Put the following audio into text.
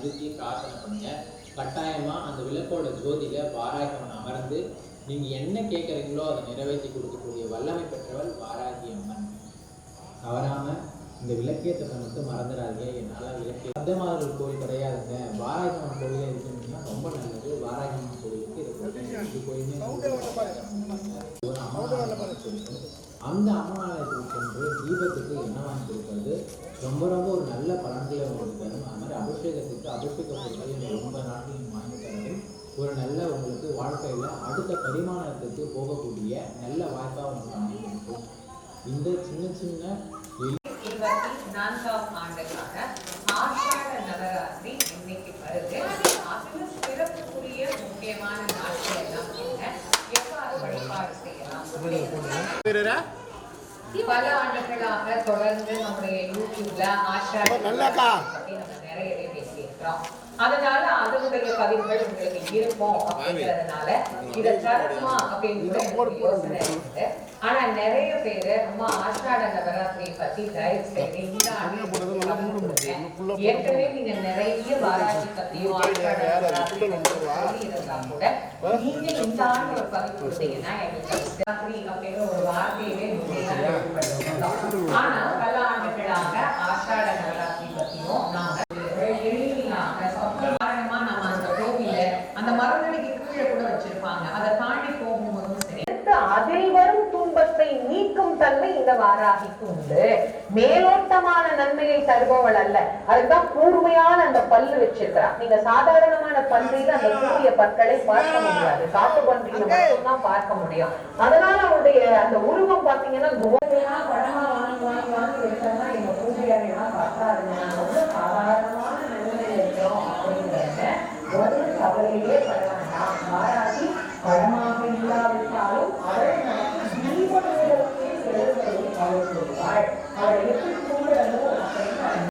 நிறுத்தி பிரார்த்தனை பண்ணுங்க. கட்டாயமா அந்த விளக்கோட ஜோதியில வாராகியம்மன் அமர்ந்து நீங்க என்ன கேட்குறீங்களோ அதை நிறைவேற்றி கொடுக்கக்கூடிய வல்லமை பெற்றவள் வாராகி அம்மன். தவறாம இந்த விளக்கேற்றத்தை மட்டும் மறந்துடாதீங்க. என்னால் விளக்கே பத்தமாதர்கள் கோயில் கிடையாதுங்க. வாராகியம்மன் கோயிலே இருக்குன்னா ரொம்ப நல்லது. வாராகியம்மன் கோயிலுக்கு இது கோயிலுமே ஒரு அம்மனாலயம் இருக்கும். அந்த அம்மனாலயத்துக்கு சென்று தீபத்துக்கு எண்ணெய் வாங்கி கொடுக்கறது ரொம்ப ரொம்ப ஒரு நல்ல பலன்களை உங்களுக்கு தரும். அது மாதிரி அபிஷேகத்துக்கு அபிஷேக பொருட்கள் ரொம்ப நாட்கள் வாங்கி தரது ஒரு நல்ல உங்களுக்கு வாழ்க்கையில் அடுத்த பரிமாணத்துக்கு போகக்கூடிய நல்ல வாய்ப்பாக உங்களுக்கு அமைக்கும். இந்த சின்ன சின்ன 24ஆம் ஆண்டுக்கான ஆஷாட நவராத்திரி இன்னைக்கு வருது. அதுல சிறப்புக்குரிய முக்கியமான நாட்கள் எல்லாம் எவ்வாறு வழிபாடு செய்யலாம்? பல ஆண்டுகளாக தொடர்ந்து நம்முடைய யூடியூப்ல ஆஷாட பத்தி நம்ம நிறையவே பேசியிருக்கிறோம். அதனால அதனுடைய பதிவுகள் உங்களுக்கு இருக்கும் அப்படிங்கிறதுனால இதை தரணுமா அப்படின்னு யோசனை இருக்கு. ஆனா நிறைய பேரு நம்ம ஆஷாட நவராத்திரியை பத்தி தயவு செய்து இந்த ஏற்கனவே நீங்க நிறைய வாராகி பத்தியும் ஆஷாட நவராத்திரி இருந்தா கூட நீங்க இந்த ஆண்டு ஒரு பதிவு கொடுத்தீங்கன்னா எங்களுக்கு அப்படிங்கிற ஒரு வார்த்தையவே ஆனா பல ஆண்டுகளாக ஆஷாட நவராத்திரி பத்தியும் நாங்க அந்த மரங்களுக்கு கீழே கூட வச்சிருப்பாங்க. அதை தாண்டி போகும்போதும் சரி அதில் வரும் துன்பத்தை நீக்கும் தன்மை இந்த வாராகிக்கு உண்டு. மேலோட்டமான நன்மையை தருபவள் அல்ல. அதுதான் கூர்மையான அந்த பல்லு வச்சிருக்கிறார். நீங்க சாதாரணமான பன்றியில அந்த கூடிய பற்களை பார்க்க முடியாது. காட்டு பன்றியில மட்டும்தான் பார்க்க முடியும். அதனால அவருடைய அந்த உருவம் பாத்தீங்கன்னா கோவையா படமா வாங்கி வச்சோம்னா எங்க பூஜையாரெல்லாம் பார்த்தாருங்க நாங்க வந்து சாதாரணமான நிலைமையில இருக்கிறோம் அப்படிங்கிறத ஒரு கவலையே பட வேண்டாம். வாராகி படமாக இல்லாவிட்டாலும் அவள் நமக்கு ஜீவ நேரத்தை செலுத்துவதை அவள் சொல்வாள். அவளை எப்படி